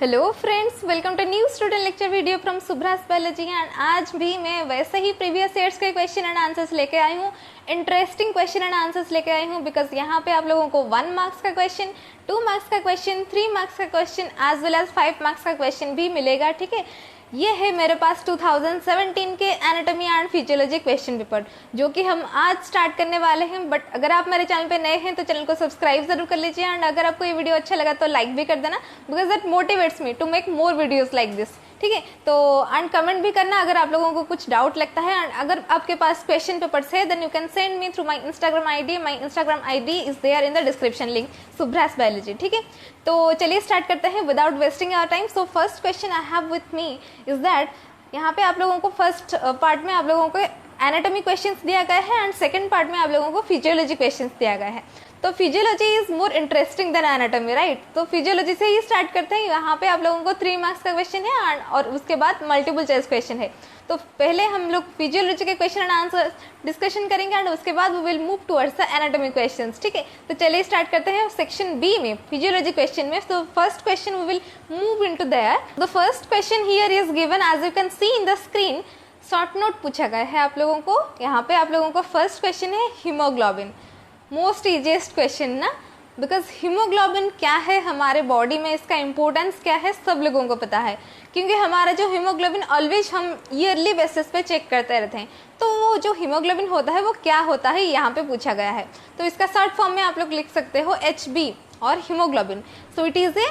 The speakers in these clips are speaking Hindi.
Hello friends, welcome to new student lecture video from Subras biology. And आज भी मैं वैसे ही प्रीवियस ईयर्स के क्वेश्चन एंड आंसर्स लेके आई हूँ, इंटरेस्टिंग क्वेश्चन एंड आंसर्स लेके आई हूँ। बिकॉज यहाँ पे आप लोगों को 1 मार्क्स का क्वेश्चन, 2 मार्क्स का क्वेश्चन, 3 मार्क्स का question as well as 5 marks का क्वेश्चन भी मिलेगा। ठीक है, ये है मेरे पास 2017 के anatomy and physiology question paper, जो कि हम आज स्टार्ट करने वाले हैं। बट अगर आप मेरे चैनल पे नए हैं तो चैनल को सब्सक्राइब जरूर कर लीजिए। एंड अगर आपको ये वीडियो अच्छा लगा तो लाइक भी कर देना, because that motivates me to make more videos like this. ठीक है, तो एंड कमेंट भी करना अगर आप लोगों को कुछ डाउट लगता है। एंड अगर आपके पास क्वेश्चन पेपर्स है then you can send me through my Instagram ID. My Instagram ID is there in the description link, Subras biology. ठीक है, तो चलिए स्टार्ट करते हैं without wasting our time. So first question I have with me is that, यहाँ पे आप लोगों को फर्स्ट पार्ट में आप लोगों को एनाटॉमी क्वेश्चंस दिया गया है एंड सेकंड पार्ट में आप लोगों को फिजियोलॉजी क्वेश्चंस दिया गया है। तो physiology is more interesting than anatomy, right? तो फिजियोलॉजी से ही स्टार्ट करते हैं। यहाँ पे आप लोगों को 3 मार्क्स का क्वेश्चन है और उसके बाद मल्टीपल चॉइस क्वेश्चन है। तो पहले हम लोग फिजियोलॉजी के क्वेश्चन एंड आंसर डिस्कशन करेंगे एंड उसके बाद we will move towards the anatomy questions. ठीक है, तो चलिए स्टार्ट करते हैं सेक्शन बी में, फिजियोलॉजी क्वेश्चन में। तो first question we will move into there. The first question here is given as you can see in the screen. Short note पूछा गया है आप लोगों को। यहाँ पे आप लोगों को फर्स्ट क्वेश्चन है हीमोग्लोबिन। मोस्ट इजीएस्ट क्वेश्चन ना, बिकॉज हीमोग्लोबिन क्या है हमारे बॉडी में, इसका इंपॉर्टेंस क्या है सब लोगों को पता है, क्योंकि हमारा जो हीमोग्लोबिन ऑलवेज हम ईयरली बेसिस पे चेक करते रहते हैं। तो वो जो हीमोग्लोबिन होता है वो क्या होता है यहाँ पे पूछा गया है। तो इसका शॉर्ट फॉर्म में आप लोग लिख सकते हो HB और haemoglobin. So it is a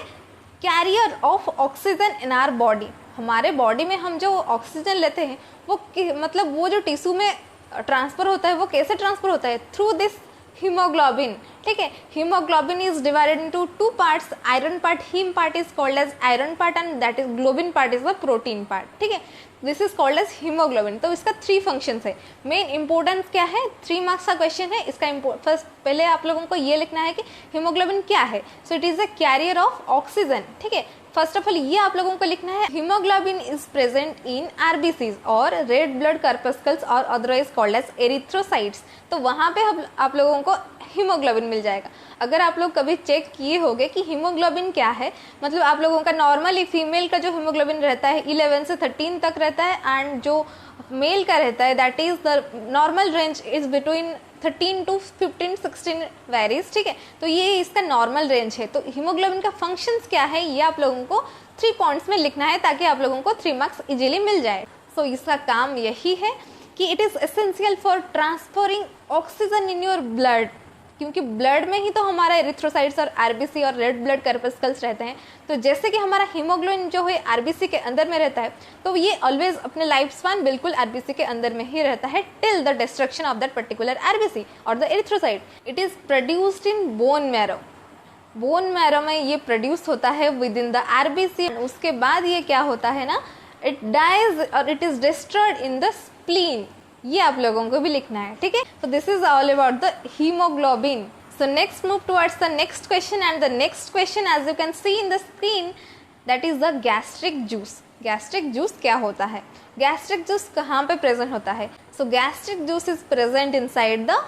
carrier of oxygen in our body. हमारे बॉडी में हम जो ऑक्सीजन लेते हैं वो मतलब वो जो टिश्यू में ट्रांसफर होता है वो कैसे ट्रांसफर होता है? Through this hemoglobin. ठीक है, hemoglobin is divided into 2 parts. Iron part, heme part is called as iron part and that is globin part is the protein part. ठीक है, this is called as hemoglobin. तो इसका 3 functions है। मेन इंपॉर्टेंस क्या है? 3 मार्क्स का क्वेश्चन है। इसका फर्स्ट पहले आप लोगों को ये लिखना है कि हीमोग्लोबिन क्या है। So it is a career of oxygen. ठीक है, फर्स्ट ऑफ ऑल ये आप लोगों को लिखना है, haemoglobin is present in RBCs और रेड ब्लड कर्पस्कल्स और अदरवाइज कॉल्ड एज एरिथ्रोसाइट्स। तो वहाँ पे आप लोगों को हीमोग्लोबिन मिल जाएगा। अगर आप लोग कभी चेक किए होंगे कि हीमोग्लोबिन क्या है, मतलब आप लोगों का नॉर्मली फीमेल का जो हीमोग्लोबिन रहता है 11 से 13 तक रहता है एंड जो मेल का रहता है that is the normal range is between 13 to 15 16 varies. ठीक है, तो ये इसका नॉर्मल रेंज है। तो हीमोग्लोबिन का फंक्शंस क्या है ये आप लोगों को 3 पॉइंट्स में लिखना है ताकि आप लोगों को 3 मार्क्स इजीली मिल जाए। सो इसका काम यही है कि it is essential for transferring oxygen in your blood, क्योंकि ब्लड में ही तो हमारा एरिथ्रोसाइट्स और आरबीसी और रेड ब्लड कर्पस्कल्स रहते हैं। तो जैसे कि हमारा हीमोग्लोबिन जो है आरबीसी के अंदर में रहता है, तो ये ऑलवेज अपने लाइफ स्पान बिल्कुल आरबीसी के अंदर में ही रहता है till the destruction of that particular RBC और the erythrocyte. It is produced in bone marrow. Bone marrow में ये प्रोड्यूस होता है विद इन द आरबीसी। उसके बाद ये क्या होता है ना, इट डाइज और it is destroyed in the spleen. ये आप लोगों को भी लिखना है। ठीक है, तो this is all about the haemoglobin. So next move towards the next question and the next question as you can see in the screen that is the gastric juice. Gastric juice क्या होता है? गैस्ट्रिक जूस कहाँ पे प्रेजेंट होता है? So gastric juice is present inside the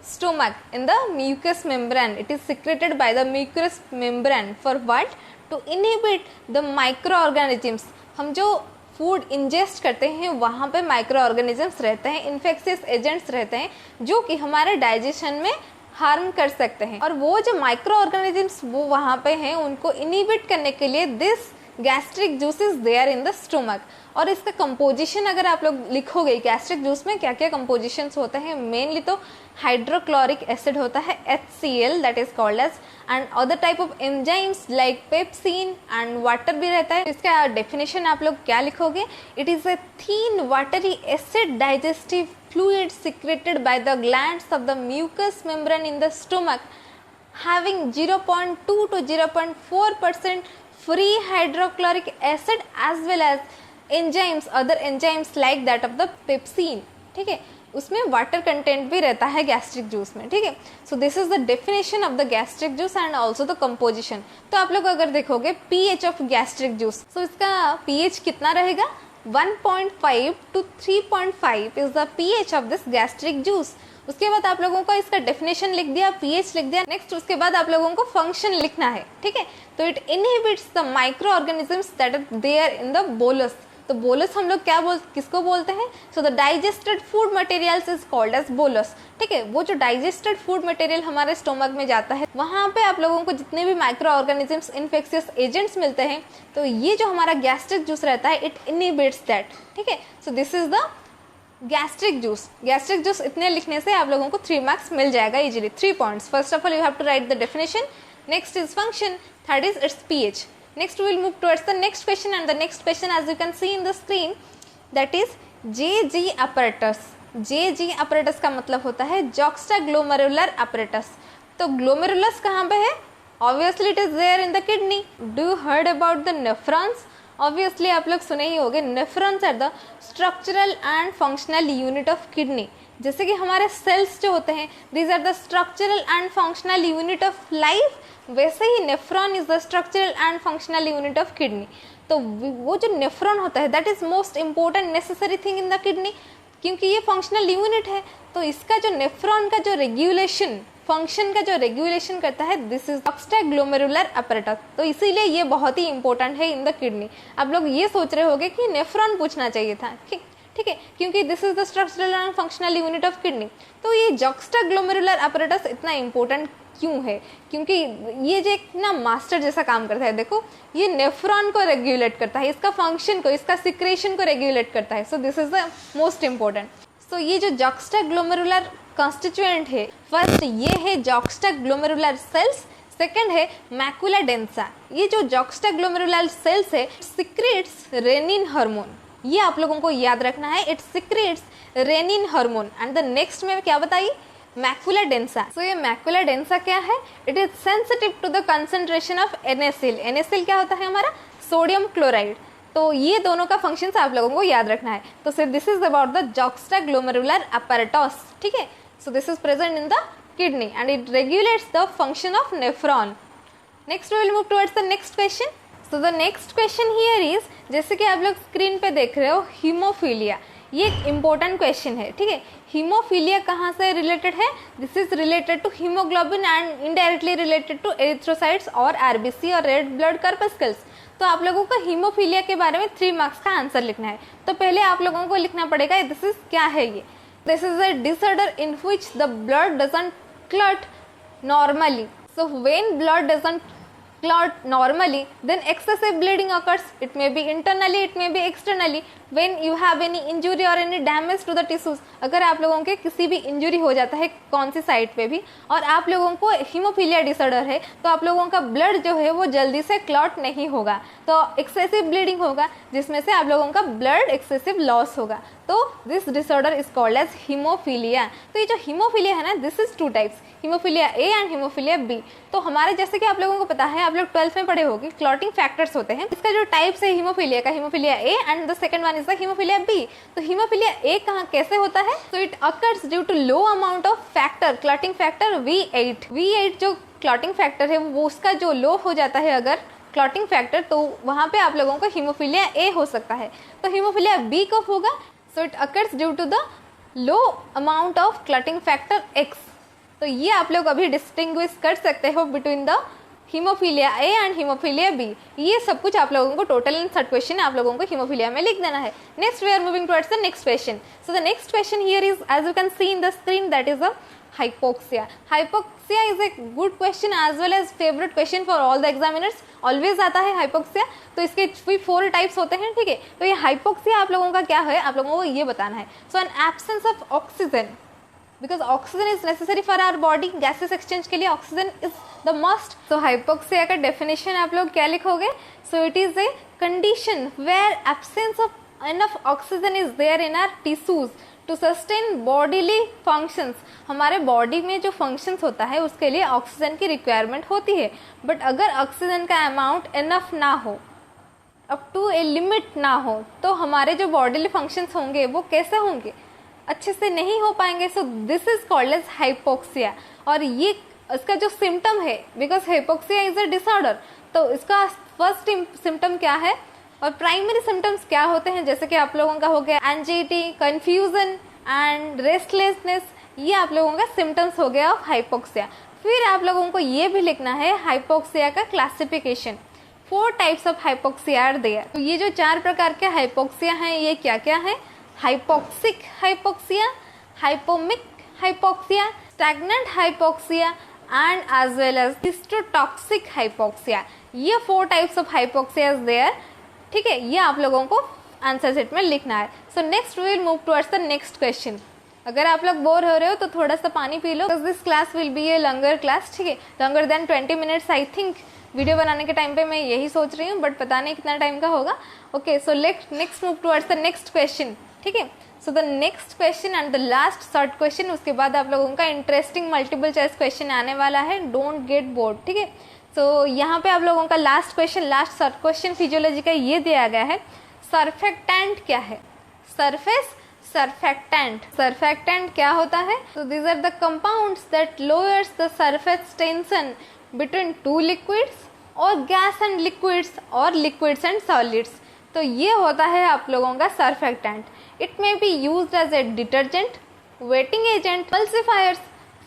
stomach in the mucous membrane. It is secreted by the mucous membrane for what? To inhibit the microorganisms. हम जो फूड इंजेस्ट करते हैं वहाँ पे माइक्रो ऑर्गेनिजम्स रहते हैं, इन्फेक्शियस एजेंट्स रहते हैं जो कि हमारे डाइजेशन में हार्म कर सकते हैं। और वो जो माइक्रो ऑर्गेनिजम्स वो वहाँ पे हैं, उनको इनिबिट करने के लिए this gastric juice is there in the stomach. और इसका कंपोजिशन अगर आप लोग लिखोगे गैस्ट्रिक जूस में क्या क्या कंपोजिशंस होते हैं, मेनली तो हाइड्रोक्लोरिक एसिड होता है HCl that is called as, and other type of enzymes like pepsin and water भी रहता है। इसका डेफिनेशन आप लोग क्या लिखोगे? It is a thin watery acid digestive fluid secreted by the glands of the mucous membrane in the stomach having 0.2 to 0.4% free hydrochloric acid as well as enzymes, other enzymes like that of the pepsin. ठीक है, उसमें वाटर कंटेंट भी रहता है गैस्ट्रिक जूस में। ठीक है, so this is the definition of the gastric juice and also the composition. तो आप लोग अगर देखोगे pH ऑफ गैस्ट्रिक जूस, सो इसका pH कितना रहेगा? 1.5 to 3.5 is the pH of this gastric juice. उसके बाद आप लोगों को इसका डेफिनेशन लिख दिया, पीएच लिख दिया। नेक्स्ट उसके बाद आप लोगों को फंक्शन लिखना है, ठीक है। तो it inhibits the micro organisms that are there in the bolus. तो बोलस हम लोग किसको बोलते हैं? So the digested food materials is called as bolus, ठीक है। वो जो डाइजेस्टेड फूड मटेरियल हमारे स्टोमक में जाता है, वहाँ पे आप लोगों को जितने भी माइक्रो ऑर्गेनिजम्स, इन्फेक्शियस एजेंट्स मिलते हैं, तो ये जो हमारा गैस्ट्रिक जूस रहता है, इट इनहिबिट्स दैट, ठीक है। So this is the gastric juice. Gastric juice इतने लिखने से आप लोगों को 3 मार्क्स मिल जाएगा easily, 3 points. First of all you have to write the definition, next is function, third is its pH. Next we will move towards the next question, and the next question as you can see in the screen, that is JG apparatus. JG apparatus का मतलब होता है juxtaglomerular apparatus. तो glomerulus कहाँ पे है? Obviously it is there in the kidney. Do you heard about the nephrons? Obviously आप लोग सुने ही होंगे, nephrons are the structural and functional unit of kidney. जैसे कि हमारे सेल्स जो होते हैं, these are the structural and functional unit of life, वैसे ही nephron is the structural and functional unit of kidney. तो वो जो नेफ्रॉन होता है, that is most important necessary thing in the kidney, क्योंकि ये फंक्शनल यूनिट है। तो इसका जो नेफ्रॉन का जो रेगुलेशन, फंक्शन का जो रेगुलेशन करता है, दिस इज जुक्स्टाग्लोमेरुलर अपैरेटस। तो इसीलिए ये बहुत ही इंपॉर्टेंट है इन द किडनी। आप लोग ये सोच रहे होंगे कि नेफ्रॉन पूछना चाहिए था, ठीक है, क्योंकि this is the structural and functional unit of kidney. तो ये जुक्स्टाग्लोमेरुलर अपैरेटस इतना इंपॉर्टेंट क्यों है? क्योंकि ये जो एक ना मास्टर जैसा काम करता है। देखो, ये नेफ्रॉन को रेगुलेट करता है, इसका फंक्शन को, इसका सिक्रेशन को रेगुलेट करता है। So this is the most important. So ये जो जुक्स्टाग्लोमेरुलर कॉन्स्टिट्यूएंट है, फर्स्ट ये है जुक्स्टाग्लोमेरुलर सेल्स, सेकंड है मैकुला डेंसा। ये जो जुक्स्टाग्लोमेरुलर सेल्स है, सिक्रेट्स रेनिन हार्मोन, ये आप लोगों को याद रखना है, it secretes renin hormone. And the next में क्या बताइए? Macula densa. सो ये मैकुला डेंसा क्या है? It is sensitive to the concentration of NaCl। NaCl क्या होता है? हमारा सोडियम क्लोराइड। तो ये दोनों का फंक्शंस आप लोगों को याद रखना है। तो so this is about the juxtaglomerular apparatus, ठीक है। So this is present in the kidney and it regulates the function of nephron. Next we will move towards the next question. So the next question here is, जैसे कि आप लोग स्क्रीन पे देख रहे हो, हीमोफीलिया। ये एक इंपॉर्टेंट क्वेश्चन है, ठीक है। हीमोफीलिया कहाँ से रिलेटेड है? This is related to haemoglobin and indirectly related to erythrocytes और RBC और रेड ब्लड कर्पस्कल्स। तो आप लोगों को हीमोफीलिया के बारे में 3 मार्क्स का आंसर लिखना है। तो पहले आप लोगों को लिखना पड़ेगा दिस इज क्या है ये। This is a disorder in which the blood doesn't clot normally. So when blood doesn't clot normally, then excessive bleeding occurs. It may be internally, it may be externally. When you have any injury or any damage to the tissues, अगर आप लोगों के किसी भी इंजरी हो जाता है कौन सी साइड पे भी, और आप लोगों को हीमोफीलिया डिसऑर्डर है, तो आप लोगों का ब्लड जो है वो जल्दी से क्लॉट नहीं होगा, तो एक्सेसिव ब्लीडिंग होगा, जिसमें से आप लोगों का ब्लड एक्सेसिव लॉस होगा। तो this disorder is called as haemophilia. तो ये जो हीमोफीलिया है ना, this is 2 types, haemophilia A and haemophilia B। तो हमारे जैसे कि आप लोगों को पता है, आप लोग 12th में पढ़े होंगे, क्लॉटिंग फैक्टर्स होते हैं। इसका जो टाइप्स है हीमोफीलिया का, haemophilia A and the second one is the haemophilia B। तो हीमोफीलिया A कहाँ कैसे होता है? तो it occurs due to low amount of factor, clotting factor V8 जो क्लॉटिंग फैक्टर है वो उसका जो लो हो जाता है अगर क्लॉटिंग फैक्टर, तो वहाँ पे आप लोगों को हीमोफीलिया A हो सकता है। तो हीमोफीलिया B कब होगा? So it occurs due to the low amount of clotting factor X। तो ये आप लोग अभी डिस्टिंग्विश कर सकते हो between the haemophilia A and haemophilia B। ये सब कुछ आप लोगों को टोटल इन थर्ड क्वेश्चन आप लोगों को हीमोफीलिया में लिख देना है। Next we are moving towards the next question. So the next question here is, as you can see in the screen, that is a hypoxia. Hypoxia is a good question as well as favorite question for all the examiners. Always आता है hypoxia। तो इसके 4 टाइप्स होते हैं, ठीक है। तो ये hypoxia आप लोगों का क्या है, आप लोगों को ये बताना है। So an absence of oxygen, because oxygen is necessary for our body, gaseous exchange के लिए oxygen is the must. So hypoxia का definition आप लोग क्या लिखोगे? So it is a condition where absence of enough oxygen is there in our tissues to sustain bodily functions. हमारे बॉडी में जो फंक्शंस होता है उसके लिए ऑक्सीजन की रिक्वायरमेंट होती है, बट अगर ऑक्सीजन का अमाउंट इनफ ना हो, अप टू ए लिमिट ना हो, तो हमारे जो बॉडीली फंक्शंस होंगे वो कैसे होंगे, अच्छे से नहीं हो पाएंगे। So this is called as hypoxia. और ये इसका जो सिम्टम है, because hypoxia is a disorder, तो इसका फर्स्ट सिम्टम क्या है और प्राइमरी सिम्टम्स क्या होते हैं, जैसे कि आप लोगों का हो गया एंजाइटी, कंफ्यूजन एंड रेस्टलेसनेस ये आप लोगों का सिम्टम्स हो गया ऑफ हाइपोक्सिया। फिर आप लोगों को ये भी लिखना है हाइपोक्सिया का classification. 4 types of hypoxia are there. तो ये जो 4 प्रकार के हाइपोक्सिया हैं ये क्या क्या है? Hypoxic hypoxia, hypoxemic hypoxia, stagnant hypoxia and as well as histotoxic hypoxia. ये 4 टाइप्स ऑफ हाइपोक्सिया देयर। ठीक है, ये आप लोगों को आंसर सेट में लिखना है। So next we will move towards the next question. अगर आप लोग बोर हो रहे हो तो थोड़ा सा पानी P low, because this class will be a longer class. ठीक है, longer than 20 minutes I think. Video बनाने के टाइम पे मैं यही सोच रही हूँ, बट पता नहीं कितना टाइम का होगा। Okay, so next move towards the next question. ठीक है, so the next question and the last short question, उसके बाद आप लोगों का इंटरेस्टिंग मल्टीपल चॉइस क्वेश्चन आने वाला है। Don't get bored. ठीक है, सो यहाँ पे आप लोगों का last question, last short question physiology का ये दिया गया है, सरफेक्टेंट क्या है? Surface surfactant. सरफेक्टेंट क्या होता है? तो these are the compounds that lowers the surface tension between 2 liquids और गैस एंड लिक्विड्स और लिक्विड्स एंड सॉलिड्स। तो ये होता है आप लोगों का surfactant. It may be used as a detergent, wetting agent, emulsifiers,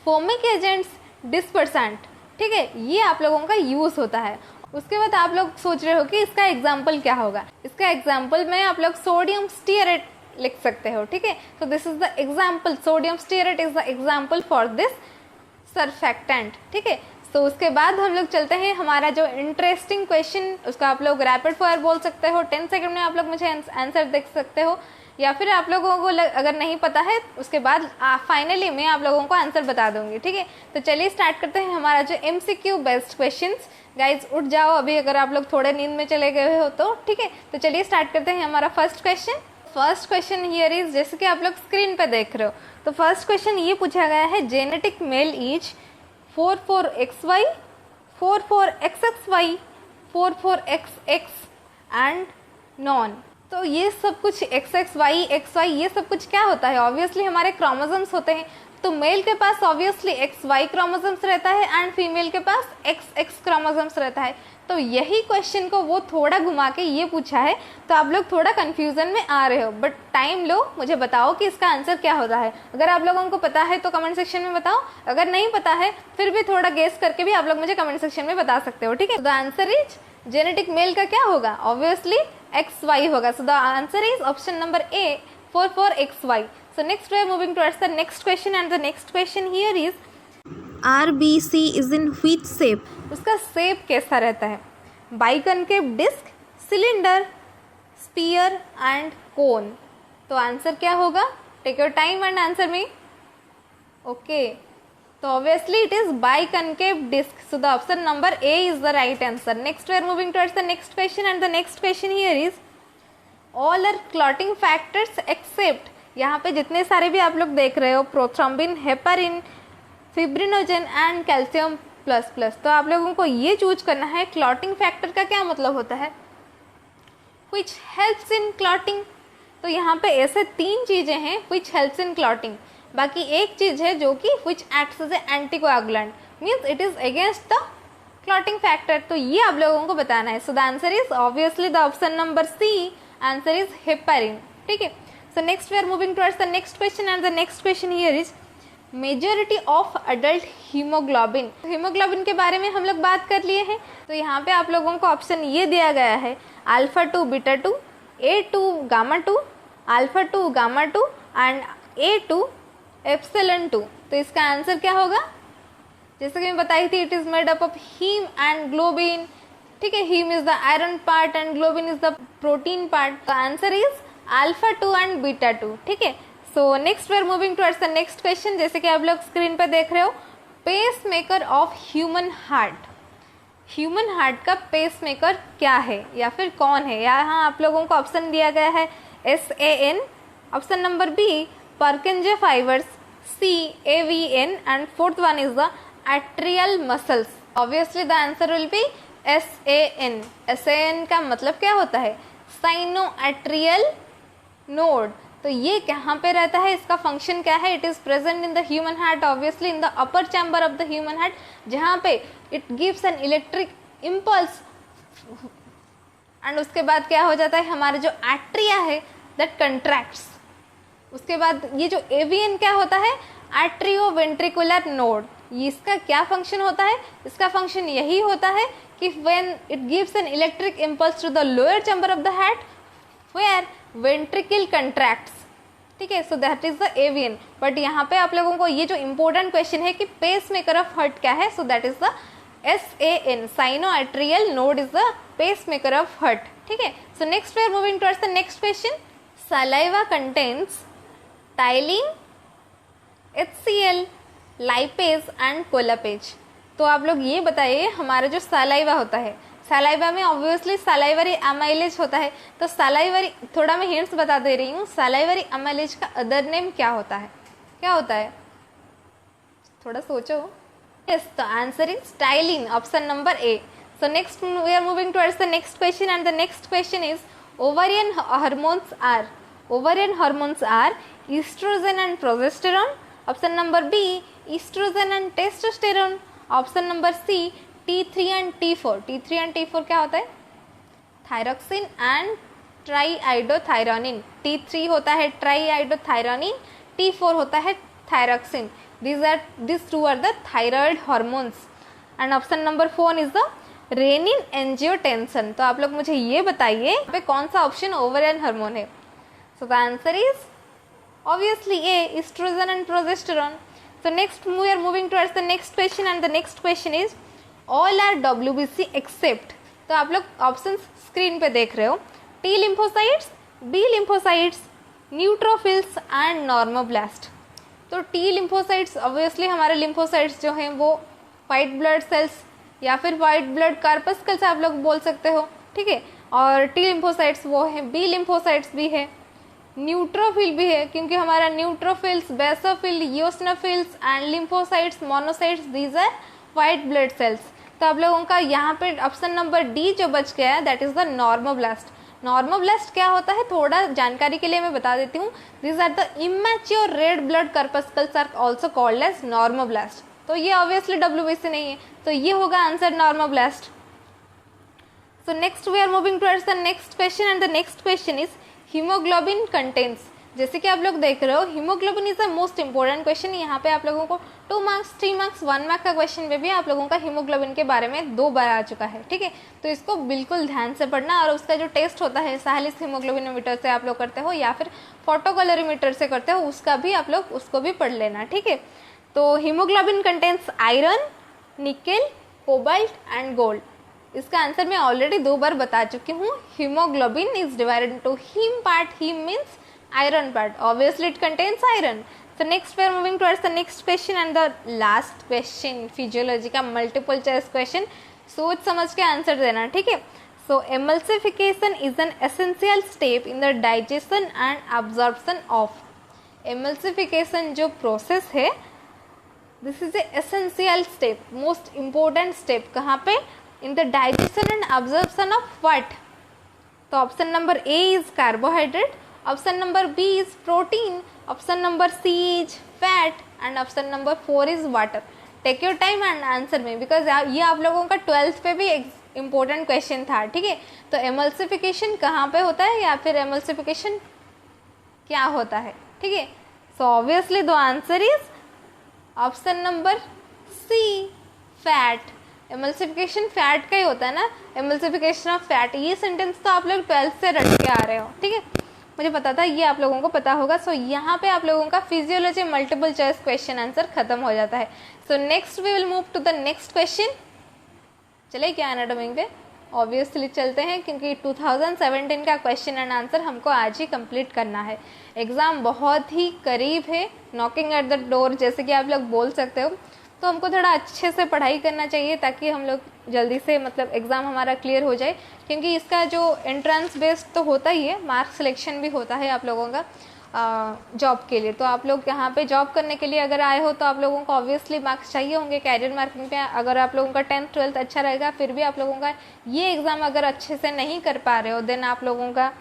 foaming agents, dispersant. ठीक है, ये आप लोगों का यूज होता है। उसके बाद आप लोग सोच रहे हो कि इसका एग्जाम्पल क्या होगा। इसका एग्जाम्पल में आप लोग सोडियम स्टीयरेट लिख सकते हो। ठीक है, तो this is the example, sodium stearate is the example for this surfactant. ठीक है, तो उसके बाद हम लोग चलते हैं हमारा जो इंटरेस्टिंग क्वेश्चन, उसका आप लोग रैपिड फायर बोल सकते हो। 10 सेकंड में आप लोग मुझे आंसर देख सकते हो, या फिर आप लोगों को अगर नहीं पता है उसके बाद फाइनली मैं आप लोगों को आंसर बता दूंगी। ठीक है, तो चलिए स्टार्ट करते हैं हमारा जो MCQ बेस्ड क्वेश्चंस। गाइज उठ जाओ अभी अगर आप लोग थोड़े नींद में चले गए हो तो। ठीक है, तो चलिए स्टार्ट करते हैं हमारा first question. First question here is, जैसे कि आप लोग स्क्रीन पे देख रहे हो, तो फर्स्ट क्वेश्चन ये पूछा गया है, genetic male is 44XY, 44XXY, 44XX and none. तो ये सब कुछ XXY XY ये सब कुछ क्या होता है? ऑब्वियसली हमारे क्रोमोसोम्स होते हैं। तो मेल के पास ऑब्वियसली XY क्रोमोसोम्स रहता है एंड फीमेल के पास XX क्रोमोसोम्स रहता है। तो यही क्वेश्चन को वो थोड़ा घुमा के ये पूछा है, तो आप लोग थोड़ा कंफ्यूजन में आ रहे हो, बट टाइम लो, मुझे बताओ कि इसका आंसर क्या होता है। अगर आप लोगों को पता है तो कमेंट सेक्शन में बताओ, अगर नहीं पता है फिर भी थोड़ा गेस करके भी आप लोग मुझे कमेंट सेक्शन में बता सकते हो। ठीक है, the answer is genetic male का क्या होगा? ऑब्वियसली XY होगा। So the answer is option number A, 44XY. So next we are moving towards the next question, and the next question here is RBC is in which shape? उसका शेप कैसा रहता है? Biconcave disc, cylinder, spear and cone. तो आंसर क्या होगा? Take your time and answer me. Okay, तो obviously it is biconcave disc. So the option number A is the right answer. Next we are moving towards the next question, and the next question here is all are clotting factors except, यहाँ पे जितने सारे भी आप लोग देख रहे हो, prothrombin, heparin, fibrinogen and calcium plus plus. तो आप लोगों को ये चूज करना है क्लॉटिंग फैक्टर का क्या मतलब होता है, विच हेल्प्स इन क्लॉटिंग. तो यहाँ पे ऐसे 3 चीज़ें हैं विच हेल्प्स इन क्लॉटिंग. बाकी एक चीज़ है जो कि which acts as a anticoagulant, means it is against the clotting factor. तो ये आप लोगों को बताना है. So the answer is obviously the option number C, answer is heparin. ठीक है. So next we are moving towards the next question, and the next question here is majority of adult hemoglobin. Haemoglobin के बारे में हम लोग बात कर लिए हैं. तो यहाँ पे आप लोगों को ऑप्शन ये दिया गया है alpha 2 beta 2, A2 gamma 2, alpha 2 gamma 2 and A2 epsilon 2. तो इसका आंसर क्या होगा? जैसे कि मैं बताई थी, it is made up of haem and globin. ठीक है, haem is the iron part and globin is the protein part. The answer is alpha 2 and beta 2. ठीक है. So next we are moving towards the next question. जैसे कि आप लोग स्क्रीन पर देख रहे हो, pacemaker of human heart. Human heart का पेस मेकर क्या है या फिर कौन है? यहाँ आप लोगों को ऑप्शन दिया गया है SAN, option number B Purkinje fibers, C AVN and fourth one is the atrial muscles. Obviously the answer will be SAN. SAN का मतलब क्या होता है? Sinoatrial node. तो ये कहाँ पे रहता है, इसका फंक्शन क्या है? It is present in the human heart, obviously in the upper chamber of the human heart, जहाँ पे it gives an electric impulse. And उसके बाद क्या हो जाता है, हमारा जो एट्रिया है दैट कंट्रैक्ट्स. उसके बाद ये जो एवीएन क्या होता है, एट्रियोवेंट्रिकुलर नोड, इसका क्या फंक्शन होता है? इसका फंक्शन यही होता है कि when it gives an electric impulse to the lower chamber of the heart where ventricle contracts, ठीक है, so that is the avian. But यहाँ पे आप लोगों को ये जो इंपॉर्टेंट क्वेश्चन है कि पेस मेकर ऑफ हार्ट क्या है, so that is the SAN, sinoarterial node is the pacemaker of heart, ठीक है। So next we are moving towards the next question. Saliva contains ptyalin, HCl, lipase and collagenase. तो आप लोग ये बताइए, हमारा जो सलाइवा होता है, सलाइवा में ऑब्वियसली सलाइवरी अमाइलेज होता है, तो सलाइवरी, थोड़ा मैं हिंट्स बता दे रही हूँ, सलाइवरी अमाइलेज का अदर नेम क्या होता है? क्या होता है? थोड़ा सोचो। यस, तो आंसर इज टाइलिन, option number A. So next we are moving towards the next question and the next question is ovarian hormones are oestrogen and progesterone, option number B oestrogen and testosterone, option number C T3 and T4। T3 and T4 क्या होता है? Thyroxine and triiodothyronine. T3 होता है ट्राईआइडोथायरोनिन, T4 होता है thyroxine. These two are the thyroid hormones and option number 4 is the renin angiotensin। तो आप लोग मुझे ये बताइए यहाँ पे कौन सा ऑप्शन ओवरियन हार्मोन है? So the answer is obviously A, estrogen and progesterone। So next we are moving towards the next question and the next question is all are WBC except। तो आप लोग ऑप्शन स्क्रीन पे देख रहे हो, T lymphocytes, B lymphocytes, neutrophils and normoblast. तो टी लिम्फोसाइट्स ऑब्वियसली हमारे लिम्फोसाइट्स जो हैं वो वाइट ब्लड सेल्स या फिर वाइट ब्लड कार्पस्कल्स आप लोग बोल सकते हो, ठीक है। और टी लिम्फोसाइट्स वो है, बी लिम्फोसाइट्स भी है, न्यूट्रोफिल भी है, क्योंकि हमारा neutrophils, basophil, eosinophils and lymphocytes, monocytes, these are white blood cells. तो आप लोगों का यहाँ पे ऑप्शन नंबर डी जो बच गया है that is the normoblast. Normoblast क्या होता है, थोड़ा जानकारी के लिए मैं बता देती हूँ। This are the immature red blood corpuscles are also called as normoblast. तो ये ऑब्वियसली WBC नहीं है, तो ये होगा answer normoblast. So next we are moving towards the next question and the next question is haemoglobin contents. जैसे कि आप लोग देख रहे हो, haemoglobin is the most important question. यहाँ पे आप लोगों को 2 मार्क्स, 3 मार्क्स, 1 मार्क का क्वेश्चन में भी आप लोगों का हीमोग्लोबिन के बारे में 2 बार आ चुका है, ठीक है। तो इसको बिल्कुल ध्यान से पढ़ना, और उसका जो टेस्ट होता है साहलिस हीमोग्लोबिनोमीटर से आप लोग करते हो या फिर फोटोकैलोरीमीटर से करते हो, उसका भी आप लोग उसको भी पढ़ लेना, ठीक है। तो haemoglobin contains iron, nickel, cobalt and gold. इसका आंसर मैं ऑलरेडी 2 बार बता चुकी हूँ। Haemoglobin is divided into haem part, haem means iron part, obviously it contains iron। So next we are moving towards the next question and the last question, physiology का multiple choice question। सोच समझ के आंसर देना, ठीक है। So emulsification is an essential step in the digestion and absorption of। emulsification जो process है, this is a essential step, most important step। कहाँ पे? in the digestion and absorption of what? तो option number A is carbohydrate, option number B is protein, option number C is fat and option number 4 is water। Take your time and answer में, बिकॉज ये आप लोगों का 12th पे भी इम्पोर्टेंट क्वेश्चन था, ठीक है। तो एमल्सिफिकेशन कहाँ पे होता है या फिर एमल्सिफिकेशन क्या होता है, ठीक है। So obviously the answer is option number C, fat. Emulsification fat का ही होता है ना, एमल्सिफिकेशन ऑफ फैट। ये सेंटेंस तो आप लोग 12th से रट के आ रहे हो, ठीक है। मुझे पता था ये आप लोगों को पता होगा। सो यहाँ पे आप लोगों का physiology multiple choice question answer खत्म हो जाता है। So next we will move to the next question. चले क्या एनाटॉमी पे? ऑब्वियसली चलते हैं, क्योंकि 2017 का क्वेश्चन एंड आंसर हमको आज ही कंप्लीट करना है। एग्ज़ाम बहुत ही करीब है, नॉकिंग एट द डोर जैसे कि आप लोग बोल सकते हो। तो हमको थोड़ा अच्छे से पढ़ाई करना चाहिए ताकि हम लोग जल्दी से मतलब एग्ज़ाम हमारा क्लियर हो जाए, क्योंकि इसका जो एंट्रेंस बेस्ड तो होता ही है, मार्क सिलेक्शन भी होता है आप लोगों का जॉब के लिए। तो आप लोग यहाँ पे जॉब करने के लिए अगर आए हो तो आप लोगों को ऑब्वियसली मार्क्स चाहिए होंगे कैरियर मार्किंग पे। अगर आप लोगों का 10th 12th अच्छा रहेगा, फिर भी आप लोगों का ये एग्ज़ाम अगर अच्छे से नहीं कर पा रहे हो, देन आप लोगों का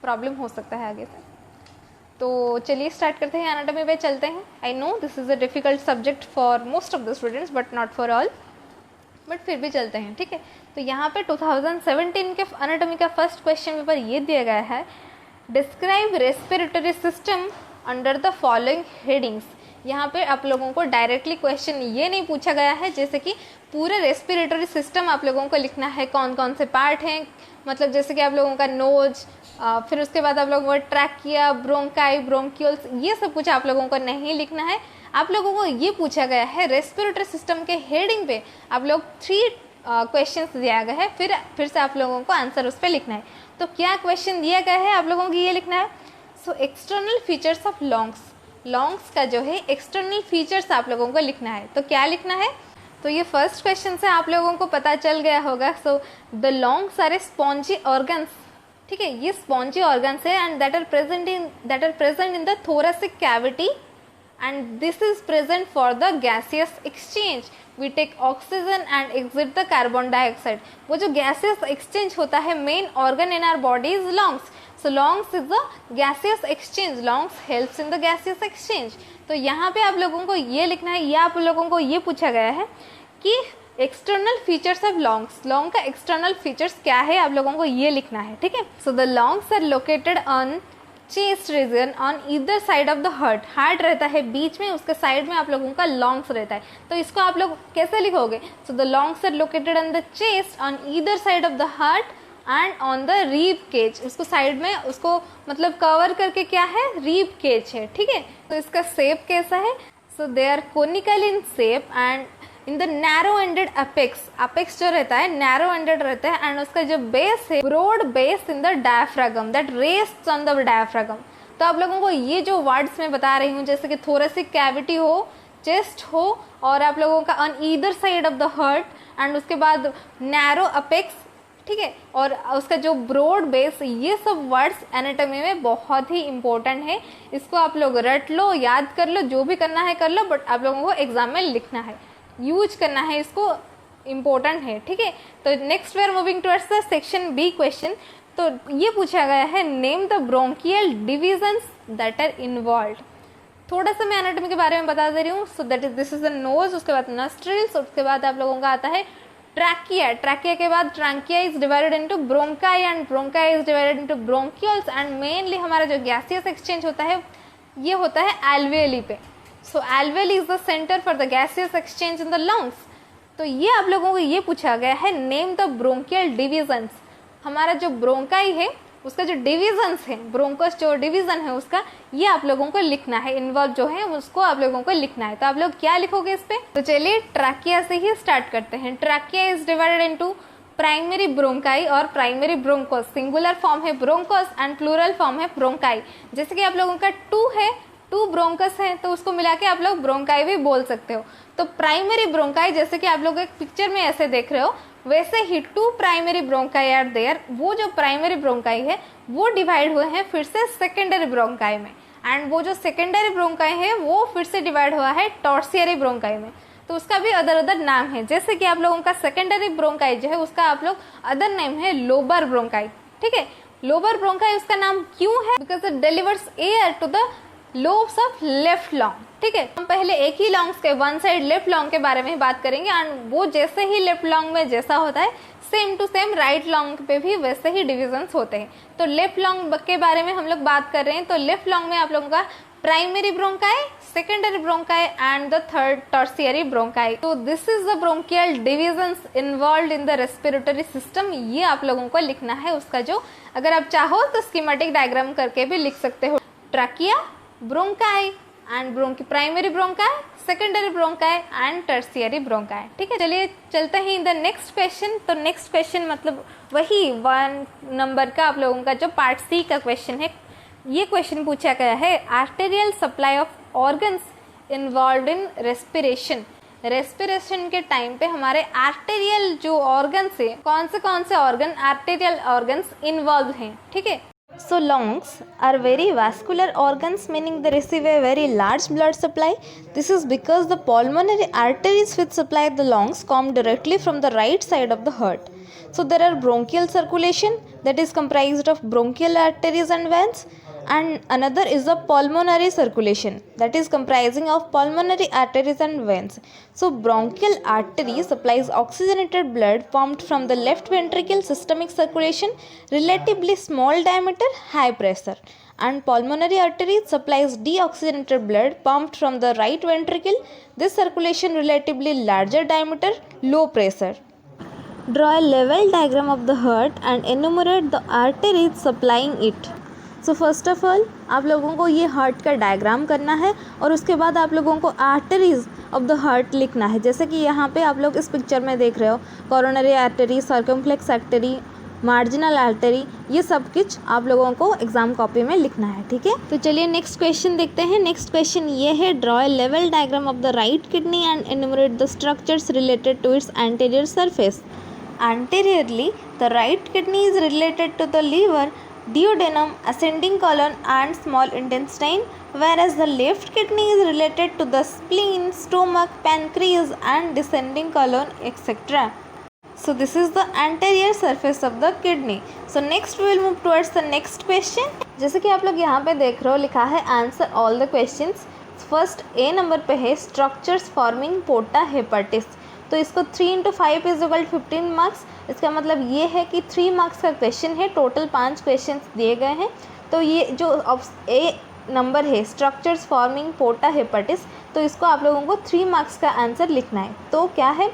प्रॉब्लम हो सकता है आगे से। तो चलिए स्टार्ट करते हैं, एनाटॉमी पे चलते हैं। I know this is a difficult subject for most of the students but not for all, but फिर भी चलते हैं, ठीक है। तो यहाँ पे 2017 के एनाटॉमी का फर्स्ट क्वेश्चन पेपर ये दिया गया है, describe respiratory system under the following headings. यहाँ पे आप लोगों को डायरेक्टली क्वेश्चन ये नहीं पूछा गया है जैसे कि पूरे रेस्पिरेटरी सिस्टम आप लोगों को लिखना है, कौन कौन से पार्ट हैं, मतलब जैसे कि आप लोगों का नोज, फिर उसके बाद आप लोगों को ट्रैकिया, ब्रोंकाई, ब्रोंक्यूल्स, ये सब कुछ आप लोगों को नहीं लिखना है। आप लोगों को ये पूछा गया है रेस्पिरेटरी सिस्टम के हेडिंग पे आप लोग 3 क्वेश्चंस दिया गया है, फिर से आप लोगों को आंसर उस पर लिखना है। तो क्या क्वेश्चन दिया गया है आप लोगों को ये लिखना है। So external features of longs का जो है एक्सटर्नल फीचर्स आप लोगों को लिखना है। तो क्या लिखना है, तो ये फर्स्ट क्वेश्चन से आप लोगों को पता चल गया होगा। So the lungs are a spongy organs, ठीक है, ये स्पॉन्जी ऑर्गन्स है and that are present in the thoracic cavity and this is present for the gaseous exchange. We take oxygen and exit the carbon dioxide. वो जो gaseous exchange होता है, main organ in our body is lungs. So lungs is the gaseous exchange. Lungs helps in the gaseous exchange. तो यहाँ पे आप लोगों को ये लिखना है, या आप लोगों को ये पूछा गया है कि external features of longs, long का एक्सटर्नल फीचर्स क्या है आप लोगों को ये लिखना है, ठीक है। So the lungs are located on chest region on either side of the heart रहता है बीच में, उसके साइड में आप लोगों का लॉन्ग्स रहता है। तो इसको आप लोग कैसे लिखोगे, so the lungs are located on the chest on either side of the heart and on the rib cage, उसको साइड में उसको मतलब कवर करके क्या है, रीब केज है, ठीक है। तो इसका शेप कैसा है, so they are conical in shape and in the narrow ended apex जो रहता है नैरो एंडेड रहता है एंड उसका जो बेस है broad base in the diaphragm that rests on the diaphragm. तो आप लोगों को ये जो वर्ड्स मैं बता रही हूँ जैसे कि थोरेसिक कैविटी हो, चेस्ट हो और आप लोगों का on either side of the heart and उसके बाद नैरो अपेक्स, ठीक है, और उसका जो ब्रॉड बेस, ये सब वर्ड्स एनाटॉमी में बहुत ही इंपॉर्टेंट है। इसको आप लोग रट लो, याद कर लो, जो भी करना है कर लो, बट आप लोगों को एग्जाम में लिखना है, यूज करना है, इसको इम्पोर्टेंट है, ठीक है। तो next we are moving towards the section B question. तो ये पूछा गया है name the bronchial divisions that are involve. थोड़ा सा मैं एनाटॉमी के बारे में बता दे रही हूँ। सो that is this is the nose, उसके बाद नस्ट्रिल्स, उसके बाद आप लोगों का आता है ट्रैकिया, ट्रैकिया के बाद trachea is divided into bronchi and bronchi is divided into bronchioles and mainly हमारा जो गैसियस एक्सचेंज होता है ये होता है एल्वेली पे। So alveoli is the centre for the gaseous exchange in the lungs. तो ये आप लोगों को ये पूछा गया है नेम द ब्रोंकियल डिविजन्स। हमारा जो ब्रोंकाई है उसका जो डिविजन्स है, ब्रोंकस जो डिवीजन है उसका, ये आप लोगों को लिखना है, इन्वॉल्व जो है उसको आप लोगों को लिखना है। तो आप लोग क्या लिखोगे इस पे, तो चलिए ट्रैकिया से ही स्टार्ट करते हैं। Trachea is divided into primary bronchi और प्राइमरी ब्रोंकोस। सिंगुलर फॉर्म है ब्रोंकोस एंड प्लूरल फॉर्म है ब्रोंकाई। जैसे कि आप लोगों का 2 है, 2 ब्रोंकस है तो उसको मिला के आप लोग ब्रोंकाई भी बोल सकते हो। तो प्राइमरी ब्रोंकाई जैसे कि आप लोग एक पिक्चर में ऐसे देख रहे हो वैसे ही 2 प्राइमरी ब्रोंकाई आर देयर। वो जो प्राइमरी ब्रोंकाई है वो डिवाइड हुए हैं फिर से सेकेंडरी ब्रोंकाई में एंड वो जो सेकेंडरी ब्रोंकाई है वो फिर से डिवाइड हुआ है टॉर्सियरी ब्रोंकाई में। तो उसका भी अदर अदर नाम है। जैसे कि आप लोगों का सेकेंडरी ब्रोंकाई जो है उसका आप लोग अदर नेम है लोबर ब्रोंकाई, ठीक है। लोबर ब्रोंकाई उसका नाम क्यों है, because it delivers air to the lobes of left lung, ठीक है। हम पहले एक ही लॉन्ग्स के वन साइड लेफ्ट लॉन्ग के बारे में ही बात करेंगे एंड वो जैसे ही लेफ्ट लॉन्ग में जैसा होता है same to same right lung पे भी वैसे ही डिविजन्स होते हैं। तो लेफ्ट लॉन्ग के बारे में हम लोग बात कर रहे हैं। तो लेफ्ट लॉन्ग में आप लोगों का primary bronchi, secondary bronchi and the third tertiary bronchi. तो this is the bronchial divisions involve in the respiratory system. ये आप लोगों को लिखना है। उसका जो अगर आप चाहो तो स्कीमेटिक डायग्राम करके भी लिख सकते हो। Trachea, bronchi and primary bronchi, secondary bronchi and tertiary bronchi, ठीक है। चलिए चलते हैं इन द नेक्स्ट क्वेश्चन। तो नेक्स्ट क्वेश्चन मतलब वही 1 नंबर का आप लोगों का जो पार्ट सी का क्वेश्चन है। ये क्वेश्चन पूछा गया है arterial supply of organs involve in respiration. Respiration के टाइम पे हमारे आर्टेरियल जो ऑर्गन्स है, कौन से ऑर्गन आर्टेरियल ऑर्गन्स इन्वॉल्व हैं, ठीक है। So lungs are very vascular organs, meaning they receive a very large blood supply. This is because the pulmonary arteries which supply the lungs come directly from the right side of the heart. So there are bronchial circulation that is comprised of bronchial arteries and veins, and another is the pulmonary circulation that is comprising of pulmonary arteries and veins. So bronchial artery supplies oxygenated blood pumped from the left ventricle, systemic circulation, relatively small diameter, high pressure, and pulmonary artery supplies deoxygenated blood pumped from the right ventricle. This circulation relatively larger diameter, low pressure. Draw a level diagram of the heart and enumerate the arteries supplying it. So first of all आप लोगों को ये हार्ट का डायग्राम करना है और उसके बाद आप लोगों को आर्टरीज ऑफ द हार्ट लिखना है। जैसे कि यहाँ पे आप लोग इस पिक्चर में देख रहे हो, coronary artery, circumflex artery, marginal artery, ये सब कुछ आप लोगों को एग्जाम कॉपी में लिखना है। ठीक है, तो चलिए नेक्स्ट क्वेश्चन देखते हैं। नेक्स्ट क्वेश्चन ये है, ड्रॉ ए लेवल diagram of the right kidney and enumerate the structures related to its anterior surface. Anteriorly, the right kidney is related to the liver, duodenum, ascending colon and small intestine, whereas the left kidney is related to the spleen, stomach, pancreas and descending colon, etc. So this is the anterior surface of the kidney. So next we will move towards the next question. जैसे कि आप लोग यहाँ पे देख रहे हो, लिखा है answer all the questions. First A number पे है स्ट्रक्चर्स फॉर्मिंग पोर्टा हेपाटिस। तो इसको 3 × 5 = 15 मार्क्स। इसका मतलब ये है कि 3 मार्क्स का क्वेश्चन है, टोटल 5 क्वेश्चन दिए गए हैं। तो ये जो ए नंबर है स्ट्रक्चर्स फॉर्मिंग पोर्टा हेपाटिस, तो इसको आप लोगों को 3 मार्क्स का आंसर लिखना है। तो क्या है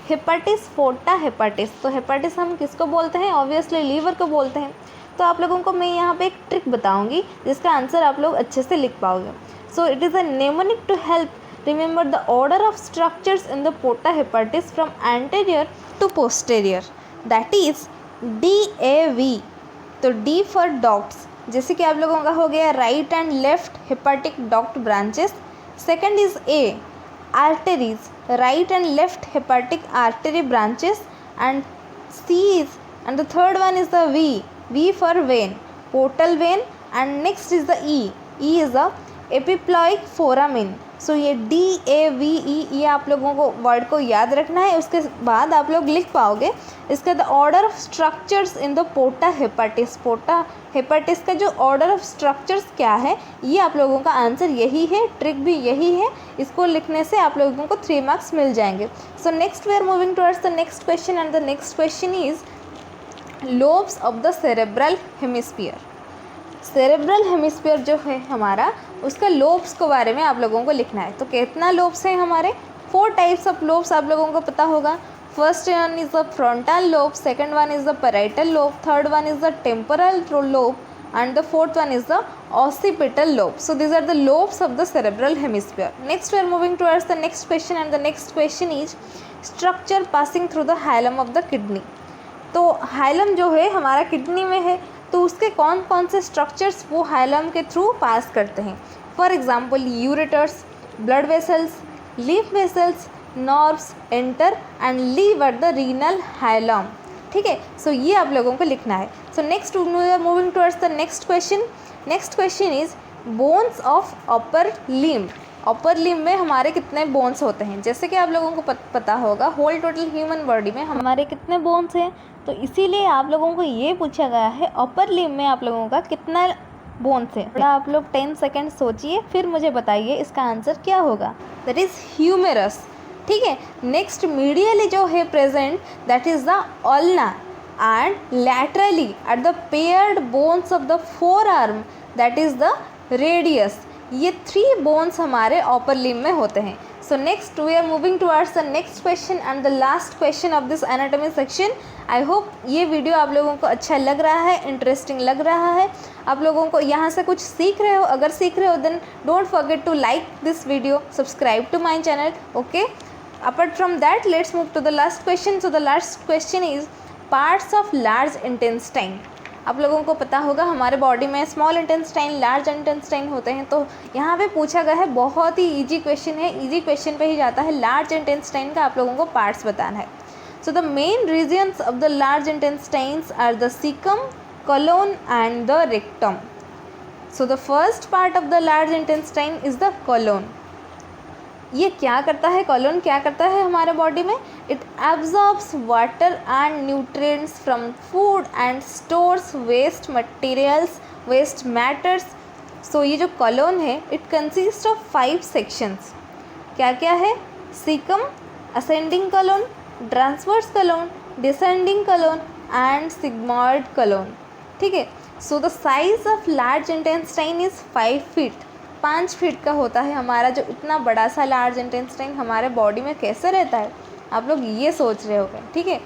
हेपाटिस, पोर्टा हेपाटिस। तो हेपाटिस हम किसको बोलते हैं? ऑब्वियसली लीवर को बोलते हैं। तो आप लोगों को मैं यहाँ पे एक ट्रिक बताऊँगी जिसका आंसर आप लोग अच्छे से लिख पाओगे। So it is a mnemonic to help remember the order of structures in the porta hepatis from anterior to posterior, that is DAV। तो D for ducts, जैसे कि आप लोगों का हो गया right and left hepatic duct branches. Second is A arteries, right and left hepatic artery branches, and C is, and the third one is the V for vein, portal vein, and next is the E is the epiploic foramen। सो ये DAVE, ये आप लोगों को वर्ड को याद रखना है, उसके बाद आप लोग लिख पाओगे। इसका the order of structures in the porta hepatis, porta hepatis का जो ऑर्डर ऑफ स्ट्रक्चर्स क्या है, ये आप लोगों का आंसर यही है, ट्रिक भी यही है। इसको लिखने से आप लोगों को 3 मार्क्स मिल जाएंगे। So next we are moving towards the next question, and the next question is lobes of the cerebral hemisphere. Cerebral hemisphere जो है हमारा, उसका लोब्स के बारे में आप लोगों को लिखना है। तो कितना लोब्स हैं हमारे? 4 टाइप्स ऑफ लोब्स आप लोगों को पता होगा। First one is the frontal lobe, second one is the parietal lobe, third one is the temporal lobe, and the fourth one is the occipital lobe. So these are the lobes of the cerebral hemisphere. Next we are moving towards the next question, and the next question is structure passing through the hilum of the kidney। तो हाइलम जो है हमारा किडनी में है, तो उसके कौन कौन से स्ट्रक्चर्स वो हाइलम के थ्रू पास करते हैं। For example ureters, blood vessels, lymph vessels, nerves enter and leave at the renal hilum. ठीक है, सो ये आप लोगों को लिखना है। So next we are moving towards the next question. Next question is bones of upper limb. Upper limb में हमारे कितने बोन्स होते हैं? जैसे कि आप लोगों को पता होगा होल टोटल ह्यूमन बॉडी में हमारे कितने बोन्स हैं, तो इसीलिए आप लोगों को ये पूछा गया है अपर लिम्ब में आप लोगों का कितना बोन्स है। थोड़ा आप लोग 10 सेकेंड सोचिए, फिर मुझे बताइए इसका आंसर क्या होगा। That is humerus. ठीक है, नेक्स्ट मीडियली जो है present, that is the ulna, and laterally at the paired bones of the forearm, that is the radius. ये 3 बोन्स हमारे अपर लिम्ब में होते हैं। So next we are moving towards the next question and the last question of this anatomy section. I hope ये वीडियो आप लोगों को अच्छा लग रहा है, इंटरेस्टिंग लग रहा है, आप लोगों को यहाँ से कुछ सीख रहे हो। अगर सीख रहे हो then don't forget to like this video, subscribe to my channel. Okay, apart from that let's move to the last question. So the last question is parts of large intestine. आप लोगों को पता होगा हमारे बॉडी में स्मॉल इंटेस्टाइन, लार्ज इंटेस्टाइन होते हैं। तो यहाँ पे पूछा गया है, बहुत ही इजी क्वेश्चन है, इजी क्वेश्चन पे ही जाता है। लार्ज इंटेस्टाइन का आप लोगों को पार्ट्स बताना है। So the main regions of the large intestines are the caecum, colon and the rectum. So the first part of the large intestine is the colon. ये क्या करता है? colon क्या करता है हमारे बॉडी में? It absorbs water and nutrients from food and stores waste materials, waste matters. So ये जो colon है, it consists of 5 sections. क्या क्या है? Cecum, ascending colon, transverse colon, descending colon and sigmoid colon. ठीक है, so the size of large intestine is 5 feet, 5 feet का होता है हमारा जो इतना बड़ा सा लार्ज इंटेस्टाइन हमारे बॉडी में कैसे रहता है, आप लोग ये सोच रहे होगे, ठीक है।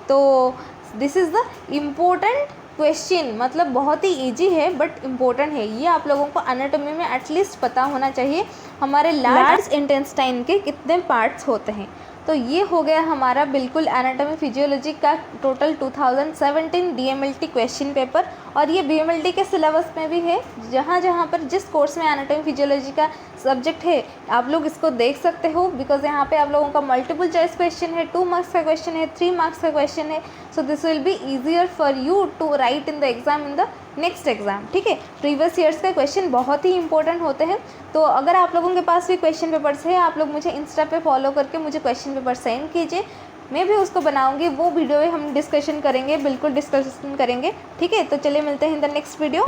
तो this is the important question, मतलब बहुत ही इजी है बट इम्पोर्टेंट है, ये आप लोगों को एनाटॉमी में एटलीस्ट पता होना चाहिए हमारे लार्ज इंटेस्टाइन के कितने पार्ट्स होते हैं। तो ये हो गया हमारा बिल्कुल एनाटॉमी फिजियोलॉजी का टोटल 2017 डीएमएलटी क्वेश्चन पेपर, और ये बीएमएलटी के सिलेबस में भी है, जहाँ जहाँ पर जिस कोर्स में एनाटॉमी फिजियोलॉजी का सब्जेक्ट है आप लोग इसको देख सकते हो, बिकॉज यहाँ पे आप लोगों का मल्टीपल चॉइस क्वेश्चन है, 2 मार्क्स का क्वेश्चन है, 3 मार्क्स का क्वेश्चन है। So this will be easier for you to write in the exam in the next exam, ठीक है। प्रीवियस ईयर्स के क्वेश्चन बहुत ही इंपॉर्टेंट होते हैं। तो अगर आप लोगों के पास भी क्वेश्चन पेपर्स है, आप लोग मुझे इंस्टा पे फॉलो करके मुझे क्वेश्चन पेपर सेंड कीजिए, मैं भी उसको बनाऊंगी, वो वीडियो में हम डिस्कशन करेंगे, बिल्कुल डिस्कशन करेंगे, ठीक है। तो चलिए मिलते हैं इन द नेक्स्ट वीडियो।